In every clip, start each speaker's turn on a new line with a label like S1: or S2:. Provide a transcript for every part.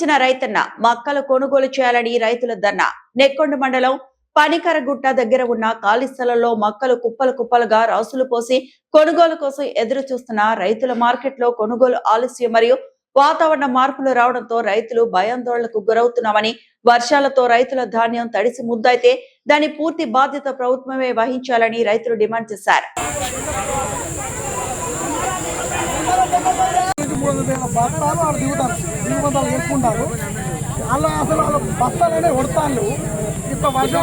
S1: వచ్చిన రైతన్న మక్కలు కొనుగోలు చేయాలని రైతుల ధర్నా. నెక్కొండ మండలం పనికరగుట్ట దగ్గర ఉన్న ఖాళీ స్థలంలో మక్కలు కుప్పలు కుప్పలుగా రాసులు పోసి కొనుగోలు కోసం ఎదురు చూస్తున్న రైతుల మార్కెట్లో కొనుగోలు ఆలస్యం మరియు వాతావరణ మార్పులు రావడంతో రైతులు భయాందోళనకు గురవుతున్నామని, వర్షాలతో రైతుల ధాన్యం తడిసి ముద్దైతే దాని పూర్తి బాధ్యత ప్రభుత్వమే వహించాలని రైతులు డిమాండ్ చేశారు.
S2: అలా అసలు వాళ్ళ బస్తాలనే కొడతాను. ఇప్పుడు వర్షం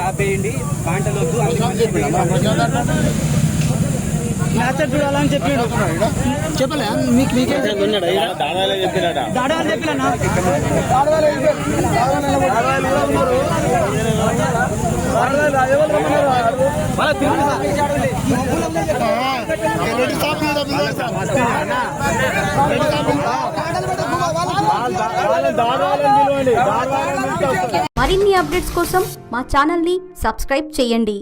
S2: ఆపేయండి కాంటలొద్దు చూడాలని చెప్పాడు. చెప్పలే మీకే
S3: మరిన్ని అప్డేట్స్ కోసం మా ఛానల్ ని సబ్స్క్రైబ్ చేయండి.